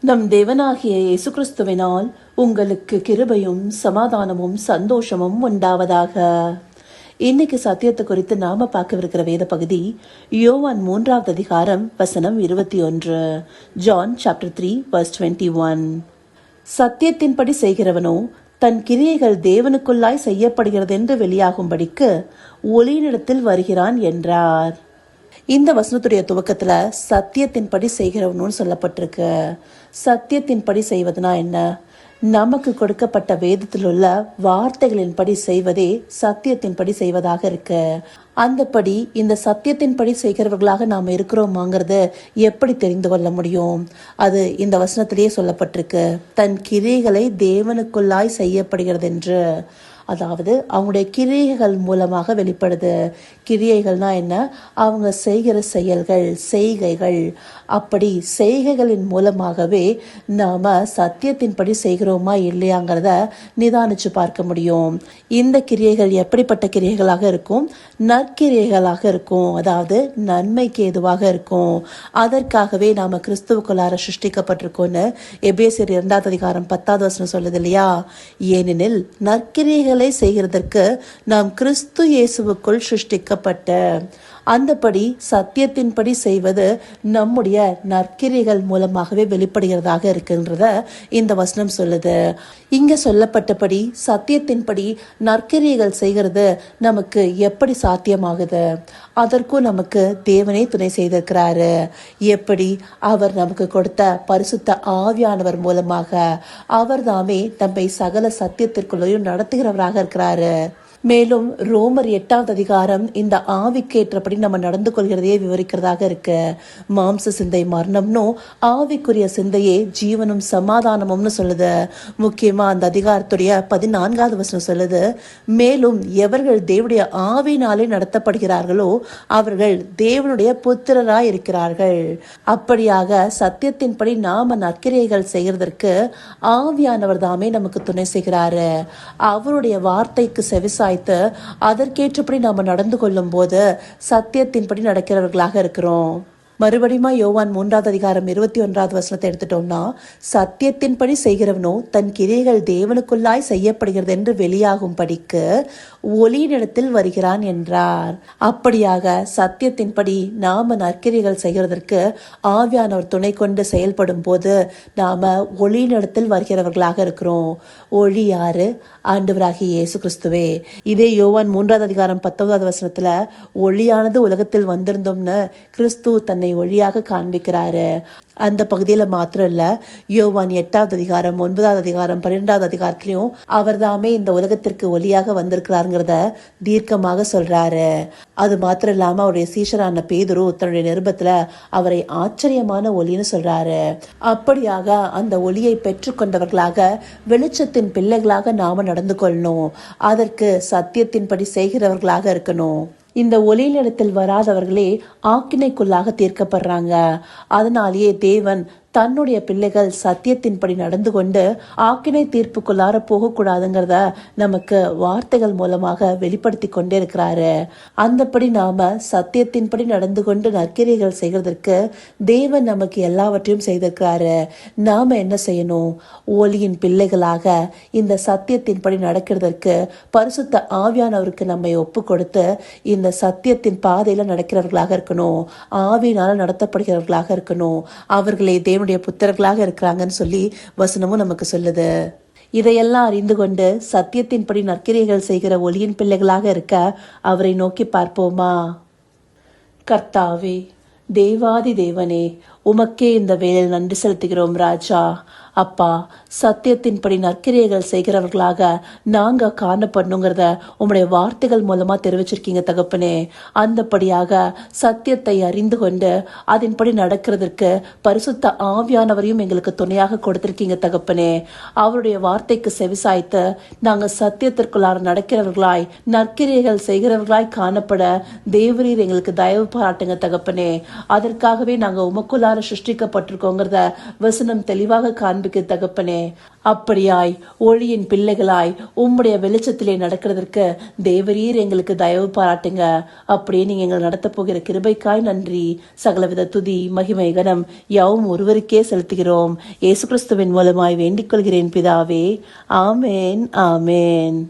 நம் தேவனாகிய இயேசு கிறிஸ்துவினால் உங்களுக்கு கிருபையும் சமாதானமும் சந்தோஷமும் உண்டாவதாக. இன்னைக்கு சத்தியத்தை குறித்து நாம பார்க்கவிருக்கிற வேத பகுதி யோவான் 3வது அதிகாரம் வசனம் 21. John chapter 3 verse 21. சத்தியத்தின்படி செய்கிறவனோ தன் கிரியைகள் தேவனுக்குள்ளாய் செய்யப்படுகிறது என்று வெளியாகும்படிக்கு ஒளியினிடத்தில் வருகிறான் என்றார். இந்த வசனத்துடைய துவக்கத்துல சத்தியத்தின்படி செய்கிறவனும் சொல்லப்பட்டிருக்கு. சத்தியத்தின்படி செய்வதுனா என்ன? நமக்கு கொடுக்கப்பட்ட வேதத்தில் உள்ள வார்த்தைகளின்படி செய்வதே சத்தியத்தின்படி செய்வதாக இருக்கு. அந்தபடி இந்த சத்தியத்தின்படி செய்கிறவர்களாக நாம் இருக்கிறோமாங்கிறத எப்படி தெரிந்து கொள்ள முடியும்? அது இந்த வசனத்திலேயே சொல்லப்பட்டிருக்கு. தன் கிரியைகளை தேவனுக்குள்ளாய் செய்யப்படுகிறது என்று. அதாவது அவங்களுடைய கிரியைகள் மூலமாக வெளிப்படுது. கிரியைகள்னா என்ன? அவங்க செய்கிற செயல்கள், செய்கைகள். அப்படி செய்கைகளின் மூலமாகவே நாம சத்தியத்தின்படி செய்கிறோமா இல்லையாங்கிறத நிதானிச்சு பார்க்க முடியும். இந்த கிரியைகள் எப்படிப்பட்ட கிரியைகளாக இருக்கும்? நற்கிரியைகளாக இருக்கும். அதாவது நன்மைக்கு ஏதுவாக இருக்கும். அதற்காகவே நாம கிறிஸ்துவுக்குள்ளார சிருஷ்டிக்கப்பட்டிருக்கோம்னு எபேசியர் 2வது அதிகாரம் 10வது வசனம் சொல்லுது இல்லையா? ஏனெனில் நற்கிரியைகள் செய்கிறதற்கு நாம் கிறிஸ்து இயேசுவுக்குள் சிருஷ்டிக்கப்பட்ட. அந்தபடி சத்தியத்தின்படி செய்வது நம்முடைய நற்கிரிகள் மூலமாகவே வெளிப்படுகிறதாக இருக்கின்றத இந்த வசனம் சொல்லுது. இங்க சொல்லப்பட்டபடி சத்தியத்தின்படி நற்கிரிகள் செய்கிறது நமக்கு எப்படி சாத்தியமாகுது? அதற்கும் நமக்கு தேவனே துணை செய்திருக்கிறாரு. எப்படி? அவர் நமக்கு கொடுத்த பரிசுத்த ஆவியானவர் மூலமாக. அவர் தாமே நம்மை சகல சத்தியத்திற்குள்ளையும் நடத்துகிறவராக இருக்கிறாரு. மேலும் ரோமர் 8வது அதிகாரம் இந்த ஆவிக்கேற்றபடி நம்ம நடந்து கொள்கிறதையே விவரிக்கிறதாக இருக்கு. மாம்ச சிந்தை மரணம்னும் ஆவிக்குரிய சிந்தையே ஜீவனும் சமாதானமும்னு சொல்லுது. முக்கியமா அந்த அதிகாரத்துடைய 14வது வசனம் சொல்லுது, மேலும் எவர்கள் தேவனுடைய ஆவினாலே நடத்தப்படுகிறார்களோ அவர்கள் தேவனுடைய புத்திரராய் இருக்கிறார்கள். அப்படியாக சத்தியத்தின்படி நாம நற்கிரியைகள் செய்கிறதற்கு ஆவியானவர் தாமே நமக்கு துணை செய்கிறாரு. அவருடைய வார்த்தைக்கு செவிசாய்த்து அதற்கேற்றபடி நாம நடந்து கொள்ளும் போது சத்தியத்தின்படி நடக்கிறவர்களாக இருக்கிறோம். மறுபடியும் யோவான் 3வது அதிகாரம் 21வது வசனத்தை எடுத்துட்டோம்னா, சத்தியத்தின்படி செய்கிறவனோ தன் கிரியைகள் தேவனுக்குள்ளாய் செய்யப்படுகிறது என்று வெளியாகும் படிக்கு ஒளியினிடத்தில் வருகிறான் என்றார். அப்படியாக சத்தியத்தின்படி நாம நற்கிரியைகள் செய்கிறதற்கு ஆவியானவர் துணை கொண்டு செயல்படும் போது நாம ஒளியினிடத்தில் வருகிறவர்களாக இருக்கிறோம். ஒளி யாரு? ஆண்டவராகிய இயேசு கிறிஸ்துவே. இதே யோவான் 3வது அதிகாரம் 10வது வசனத்துல ஒளியானது உலகத்தில் வந்திருந்தோம்னு கிறிஸ்து தன்னை ஒளியாக காண்பிக்கிறாரு. அந்த பகுதியில மாத்திரம் இல்ல, யோவான் 8வது அதிகாரம் 9வது அதிகாரம் 12வது அதிகாரத்திலையும் அவர் தாமே இந்த உலகத்திற்கு ஒளியாக வந்திருக்கிறாருங்கிறத தீர்க்கமாக சொல்றாரு. அது மாத்திரம் இல்லாம அவருடைய சீஷரான பேதுரு தன்னுடைய நிருபத்துல அவரை ஆச்சரியமான ஒளின்னு சொல்றாரு. அப்படியாக அந்த ஒளியை பெற்றுக்கொண்டவர்களாக வெளிச்சத்தின் பிள்ளைகளாக நாம நடந்து கொள்ளணும். அதற்கு சத்தியத்தின்படி செய்கிறவர்களாக இருக்கணும். இந்த ஒளியினிடத்தில் வராதவர்களே ஆக்கினைக்குள்ளாக தீர்க்கப்படுறாங்க. அதனாலேயே தேவன் தன்னுடைய பிள்ளைகள் சத்தியத்தின்படி நடந்து கொண்டு ஆக்கினை தீர்ப்புக்குள்ளார போகக்கூடாதுங்கிறத நமக்கு வார்த்தைகள் மூலமாக வெளிப்படுத்தி கொண்டே இருக்கிறாரு. அந்தபடி நாம சத்தியத்தின்படி நடந்து கொண்டு நற்கிரியைகள் செய்கிறதற்கு தேவன் நமக்கு எல்லாவற்றையும் செய்திருக்கிறாரு. நாம என்ன செய்யணும்? ஒளியின் பிள்ளைகளாக இந்த சத்தியத்தின்படி நடக்கிறதற்கு பரிசுத்த ஆவியானவருக்கு நம்மை ஒப்பு கொடுத்து இந்த சத்தியத்தின் பாதையில நடக்கிறவர்களாக இருக்கணும். ஆவியினால நடத்தப்படுகிறவர்களாக இருக்கணும். அவர்களே தேவனுடைய புத்திரர்களாக இருக்கிறாங்கன்னு சொல்லி வசனமும் நமக்கு சொல்லுது. இதையெல்லாம் அறிந்து கொண்டு சத்தியத்தின்படி நற்கிரியைகள் செய்கிற ஒளியின் பிள்ளைகளாக இருக்க அவரை நோக்கி பார்ப்போமா? கர்த்தாவே, தேவாதி தேவனே, உமக்கே இந்த வேளையில் நன்றி செலுத்துகிறோம் ராஜா. அப்பா, சத்தியத்தின்படி நற்கிரியைகள் செய்கிறவர்களாக நாங்க காணப்படணுங்கிறத உம்முடைய வார்த்தைகள் மூலமா தெரிவிச்சிருக்கீங்க தகப்பனே. அந்தபடியாக சத்தியத்தை அறிந்து கொண்டு அதன்படி நடக்கிறதுக்கு பரிசுத்த ஆவியானவரையும் எங்களுக்கு துணையாக கொடுத்திருக்கீங்க தகப்பனே. அவருடைய வார்த்தைக்கு செவிசாய்த்து நாங்க சத்தியத்திற்குள்ளார நடக்கிறவர்களாய் நற்கிரியைகள் செய்கிறவர்களாய் காணப்பட தேவரீர் எங்களுக்கு தயவு பாராட்டுங்க தகப்பனே. அதற்காகவே நாங்க உமக்குள்ளார சிருஷ்டிக்கப்பட்டிருக்கோங்கிறத வசனம் தெளிவாக காண்பி அன்புக்கு தகப்பனே, அப்படியாய் ஒளியின் பிள்ளைகளாய் உம்முடைய வெளிச்சத்திலே நடக்கிறதற்கு தேவரீர் எங்களுக்கு தயவு பாராட்டுங்க. அப்படியே நீங்க எங்களை நடத்த போகிற கிருபைக்காய் நன்றி. சகலவித துதி மகிமை கனம் யாவும் ஒருவருக்கே செலுத்துகிறோம். இயேசு கிறிஸ்துவின் மூலமாய் வேண்டிக் கொள்கிறேன் பிதாவே. ஆமேன், ஆமேன்.